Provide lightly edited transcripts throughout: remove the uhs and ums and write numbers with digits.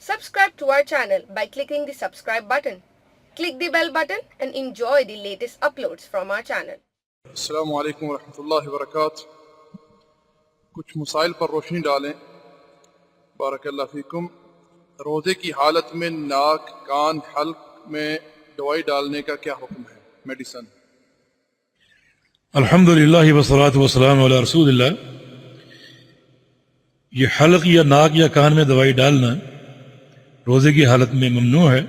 Subscribe to our channel by clicking the subscribe button. Click the bell button and enjoy the latest uploads from our channel. السلام علیکم ورحمۃ اللہ وبرکاتہ. کچھ مسائل پر روشنی ڈالیں. بارک اللہ فیکم. روزے کی حالت میں ناک، کان، حلق میں دوائی ڈالنے کا کیا حکم ہے؟ میڈیسن. الحمدللہ والصلاۃ والسلام علی رسول اللہ. یہ حلق یا ناک یا کان میں دوائی ڈالنا روزے کی حالت میں ممنوع ہے،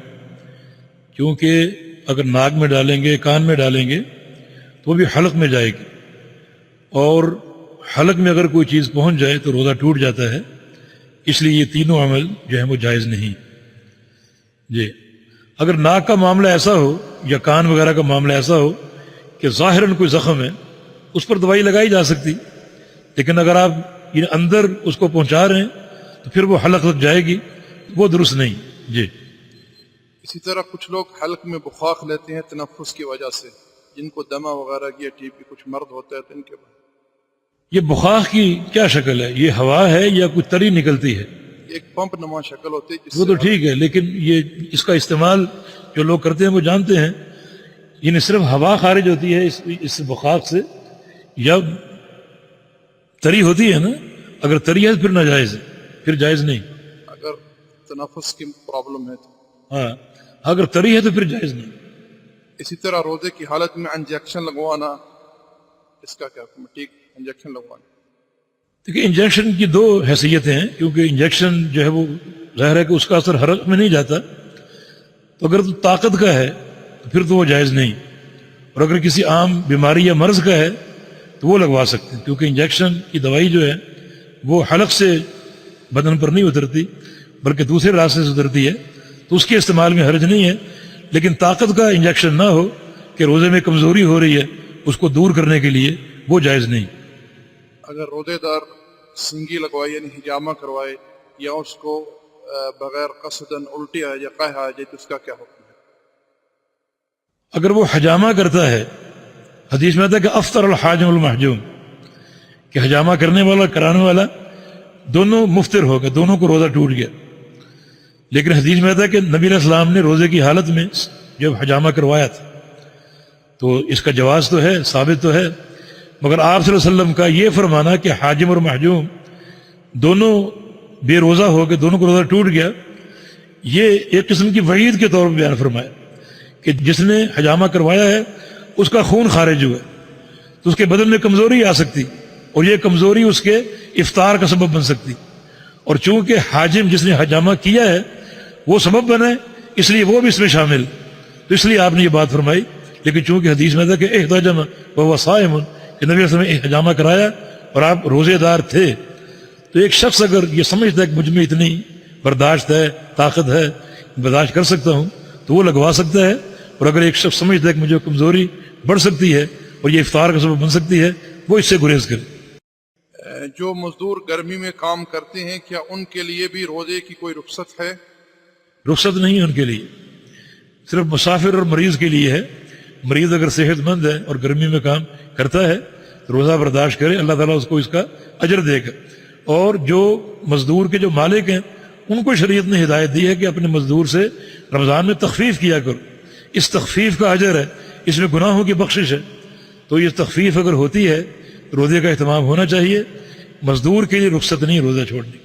کیونکہ اگر ناک میں ڈالیں گے، کان میں ڈالیں گے تو وہ بھی حلق میں جائے گی، اور حلق میں اگر کوئی چیز پہنچ جائے تو روزہ ٹوٹ جاتا ہے. اس لیے یہ تینوں عمل جو ہیں وہ جائز نہیں. جی اگر ناک کا معاملہ ایسا ہو یا کان وغیرہ کا معاملہ ایسا ہو کہ ظاہراً کوئی زخم ہے، اس پر دوائی لگائی جا سکتی، لیکن اگر آپ اندر اس کو پہنچا رہے ہیں تو پھر وہ حلق تک جائے گی، وہ درست نہیں. جی اسی طرح کچھ لوگ حلق میں بخاخ لیتے ہیں تنفس کی وجہ سے، جن کو دمہ وغیرہ کی ٹی بی کچھ مرض ہوتا ہے تو ان کے بعد یہ بخاخ کی کیا شکل ہے؟ یہ ہوا ہے یا کوئی تری نکلتی ہے؟ ایک پمپ نما شکل ہوتی ہے وہ تو ٹھیک ہے، لیکن یہ اس کا استعمال جو لوگ کرتے ہیں وہ جانتے ہیں، یعنی صرف ہوا خارج ہوتی ہے اس بخاخ سے، یا تری ہوتی ہے نا؟ اگر تری ہے پھر ناجائز ہے، پھر جائز نہیں. اگر تنفس کی پرابلم ہے تو ہاں، اگر تری ہے تو پھر جائز نہیں. اسی طرح روزے کی حالت میں انجیکشن لگوانا، اس کا کیا حکم ہے؟ ٹھیک، انجیکشن لگوانا. دیکھیے انجیکشن کی دو حیثیتیں ہیں، کیونکہ انجیکشن جو ہے وہ ظاہر ہے کہ اس کا اثر حلق میں نہیں جاتا، تو اگر تو طاقت کا ہے تو پھر تو وہ جائز نہیں، اور اگر کسی عام بیماری یا مرض کا ہے تو وہ لگوا سکتے ہیں، کیونکہ انجیکشن کی دوائی جو ہے وہ حلق سے بدن پر نہیں اترتی بلکہ دوسرے راستے سے اترتی ہے، تو اس کے استعمال میں حرج نہیں ہے. لیکن طاقت کا انجیکشن نہ ہو کہ روزے میں کمزوری ہو رہی ہے، اس کو دور کرنے کے لیے وہ جائز نہیں. اگر روزے دار سنگی لگوائے یعنی حجامہ کروائے، یا اس کو بغیر قصدن الٹی آ جائے، قے آ جائے، تو اس کا کیا حکم ہے؟ اگر وہ حجامہ کرتا ہے، حدیث میں آتا ہے کہ افطر الحاجم المحجوم، کہ حجامہ کرنے والا کرانے والا دونوں مفطر ہو گئے، دونوں کو روزہ ٹوٹ گیا. لیکن حدیث میں آتا ہے کہ نبی علیہ السلام نے روزے کی حالت میں جب حجامہ کروایا تھا، تو اس کا جواز تو ہے، ثابت تو ہے، مگر آپ صلی اللہ علیہ وسلم کا یہ فرمانا کہ حاجم اور محجوم دونوں بے روزہ ہو گئے، دونوں کو روزہ ٹوٹ گیا، یہ ایک قسم کی وعید کے طور پر بیان فرمایا کہ جس نے حجامہ کروایا ہے اس کا خون خارج ہوا ہے، تو اس کے بدن میں کمزوری آ سکتی، اور یہ کمزوری اس کے افطار کا سبب بن سکتی. اور چونکہ حاجم جس نے حجامہ کیا ہے وہ سبب بنا ہے، اس لیے وہ بھی اس میں شامل، تو اس لیے آپ نے یہ بات فرمائی. لیکن چونکہ حدیث میں تھا کہ احتجم وهو صائم، کہ نبی صلی اللہ علیہ وسلم نے حجامہ کرایا اور آپ روزے دار تھے، تو ایک شخص اگر یہ سمجھتا ہے کہ مجھ میں اتنی برداشت ہے، طاقت ہے، برداشت کر سکتا ہوں، تو وہ لگوا سکتا ہے. اور اگر ایک شخص سمجھتا ہے کہ مجھے کمزوری بڑھ سکتی ہے اور یہ افطار کا سبب بن سکتی ہے، وہ اس سے گریز کرے. جو مزدور گرمی میں کام کرتے ہیں، کیا ان کے لیے بھی روزے کی کوئی رخصت ہے؟ رخصت نہیں ہے ان کے لیے، صرف مسافر اور مریض کے لیے ہے. مریض اگر صحت مند ہے اور گرمی میں کام کرتا ہے تو روزہ برداشت کرے، اللہ تعالیٰ اس کو اس کا اجر دے گا. اور جو مزدور کے جو مالک ہیں ان کو شریعت نے ہدایت دی ہے کہ اپنے مزدور سے رمضان میں تخفیف کیا کرو، اس تخفیف کا اجر ہے، اس میں گناہوں کی بخشش ہے. تو یہ تخفیف اگر ہوتی ہے تو روزے کا اہتمام ہونا چاہیے. مزدور کے لیے رخصت نہیں روزہ چھوڑنے کی.